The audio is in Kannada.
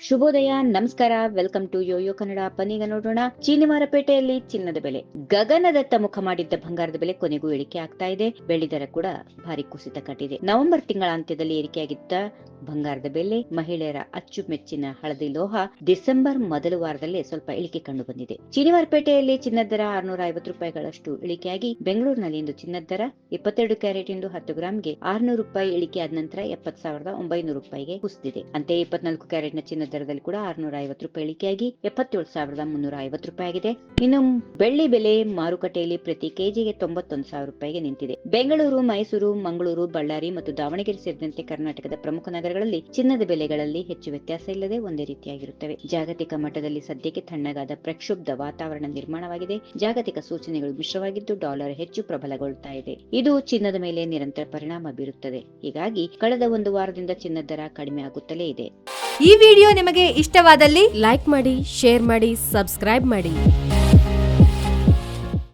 ಶುಭೋದಯ, ನಮಸ್ಕಾರ. Welcome to yoyo Kannada. ಪನ್ನೀಗ ನೋಡೋಣ ಚೀನಿವಾರಪೇಟೆಯಲ್ಲಿ ಚಿನ್ನದ ಬೆಲೆ. ಗಗನದತ್ತ ಮುಖ ಮಾಡಿದ್ದ ಬಂಗಾರದ ಬೆಲೆ ಕೊನೆಗೂ ಇಳಿಕೆ ಆಗ್ತಾ ಇದೆ. ಬೆಳ್ಳಿ ದರ ಕೂಡ ಭಾರಿ ಕುಸಿತ ಕಂಡಿದೆ. ನವೆಂಬರ್ ತಿಂಗಳ ಅಂತ್ಯದಲ್ಲಿ ಏರಿಕೆಯಾಗಿದ್ದ ಬಂಗಾರದ ಬೆಲೆ, ಮಹಿಳೆಯರ ಅಚ್ಚುಮೆಚ್ಚಿನ ಹಳದಿ ಲೋಹ ಡಿಸೆಂಬರ್ ಮೊದಲ ವಾರದಲ್ಲೇ ಸ್ವಲ್ಪ ಇಳಿಕೆ ಕಂಡು ಬಂದಿದೆ. ಚೀನಿವಾರಪೇಟೆಯಲ್ಲಿ ಚಿನ್ನದ ದರ 650 ರೂಪಾಯಿಗಳಷ್ಟು ಇಳಿಕೆಯಾಗಿ ಬೆಂಗಳೂರಿನಲ್ಲಿ ಇಂದು ಚಿನ್ನದ ದರ 22 ಕ್ಯಾರೆಟ್ ಇಂದು 10 ಗ್ರಾಂಗೆ 600 ರೂಪಾಯಿ ಇಳಿಕೆಯಾದ ನಂತರ 70,900 ರೂಪಾಯಿಗೆ ಕುಸಿದಿದೆ. ಅಂತೆಯೇ 24 ಕ್ಯಾರೆಟ್ನ ಚಿನ್ನದ ದರದಲ್ಲಿ ಕೂಡ 650 ರೂಪಾಯಿ ಇಳಿಕೆಯಾಗಿ 77,350 ರೂಪಾಯಿ ಆಗಿದೆ. ಇನ್ನು ಬೆಳ್ಳಿ ಬೆಲೆ ಮಾರುಕಟ್ಟೆಯಲ್ಲಿ ಪ್ರತಿ ಕೆಜಿಗೆ 91,000 ರೂಪಾಯಿಗೆ ನಿಂತಿದೆ. ಬೆಂಗಳೂರು, ಮೈಸೂರು, ಮಂಗಳೂರು, ಬಳ್ಳಾರಿ ಮತ್ತು ದಾವಣಗೆರೆ ಸೇರಿದಂತೆ ಕರ್ನಾಟಕದ ಪ್ರಮುಖ ನಗರಗಳಲ್ಲಿ ಚಿನ್ನದ ಬೆಲೆಗಳಲ್ಲಿ ಹೆಚ್ಚು ವ್ಯತ್ಯಾಸ ಇಲ್ಲದೆ ಒಂದೇ ರೀತಿಯಾಗಿರುತ್ತವೆ. ಜಾಗತಿಕ ಮಟ್ಟದಲ್ಲಿ ಸದ್ಯಕ್ಕೆ ತಣ್ಣಗಾದ ಪ್ರಕ್ಷುಬ್ಧ ವಾತಾವರಣ ನಿರ್ಮಾಣವಾಗಿದೆ. ಜಾಗತಿಕ ಸೂಚನೆಗಳು ಮಿಶ್ರವಾಗಿದ್ದು ಡಾಲರ್ ಹೆಚ್ಚು ಪ್ರಬಲಗೊಳ್ಳುತ್ತಾ ಇದೆ. ಇದು ಚಿನ್ನದ ಮೇಲೆ ನಿರಂತರ ಪರಿಣಾಮ ಬೀರುತ್ತದೆ. ಹೀಗಾಗಿ ಕಳೆದ ಒಂದು ವಾರದಿಂದ ಚಿನ್ನದ ದರ ಕಡಿಮೆ ಆಗುತ್ತಲೇ ಇದೆ. ಈ ವಿಡಿಯೋ ನಿಮಗೆ ಇಷ್ಟವಾದಲ್ಲಿ ಲೈಕ್ ಮಾಡಿ, ಶೇರ್ ಮಾಡಿ, ಸಬ್ಸ್ಕ್ರೈಬ್ ಮಾಡಿ.